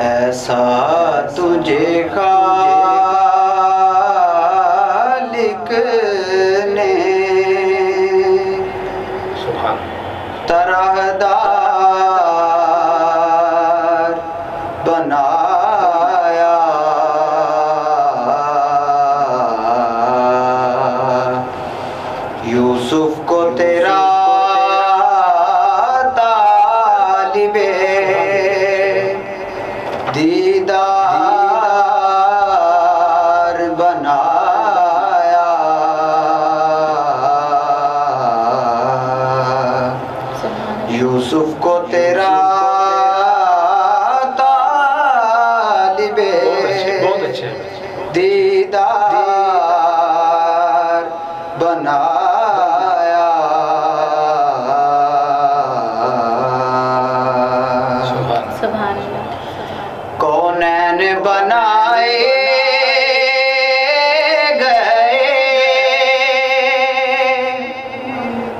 ऐसा तुझे खालिक ने तरहदार बनाया, यूसुफ को तेरा तालिबे दीदार बनाया, यूसुफ को तेरा तालिबे दीदार बनाया, कौनैन बनाए गए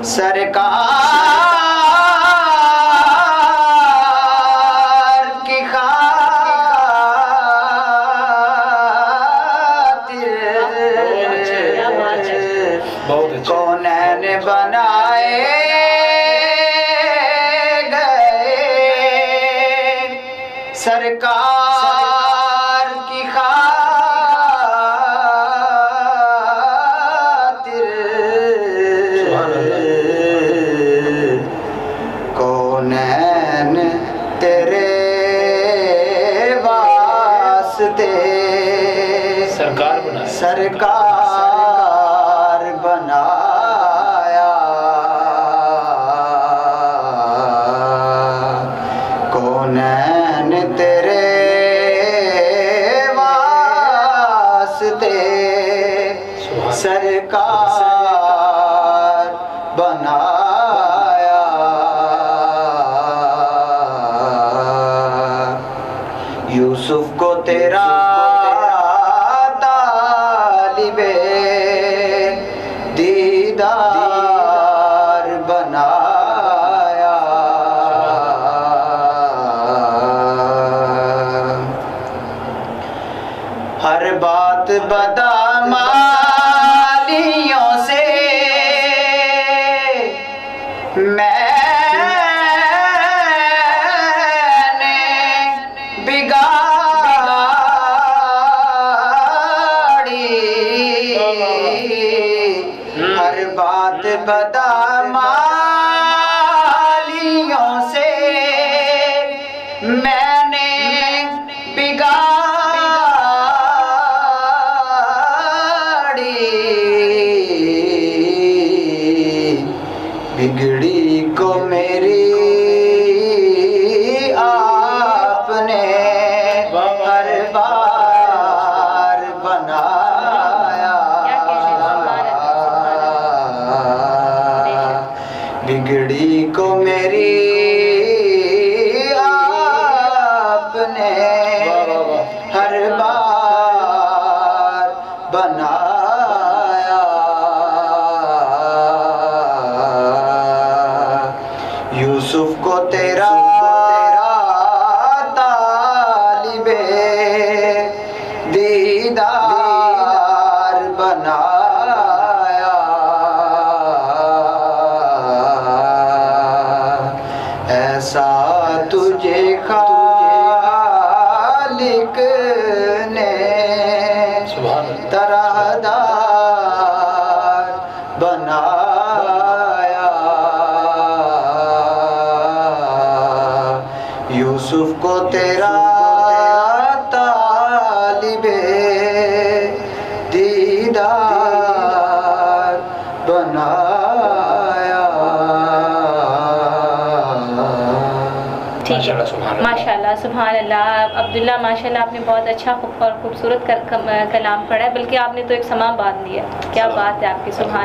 सरकार की खातिर, कौनैन बनाए गए सरकार की खातिर, कौनैन तेरे वास्ते सरकार बनाया, कौनैन तेरे वास्ते सरकार बनाया, यूसुफ को तेरा तालिबे दीदार बनाया, हर बात बदमालियों से मैंने बिगाड़ी, हर बात बदमालियों से मैंने बिगाड़ी, बिगड़ी को मेरी आपने हर बार बनाया, बिगड़ी को मेरी आपने हर बार बनाया, यूसुफ को तेरा तालिबे दीदार बनाया, ऐसा तुझे खालिक ने तरहदार बनाया, यूसुफ को तेरा तालिबे दीदार बनाया। माशाल्लाह सुभान अल्लाह। अब्दुल्ला माशाल्लाह आपने बहुत अच्छा और खूबसूरत कलाम पढ़ा है, बल्कि आपने तो एक समा बांध दिया। क्या बात है आपकी, सुभान।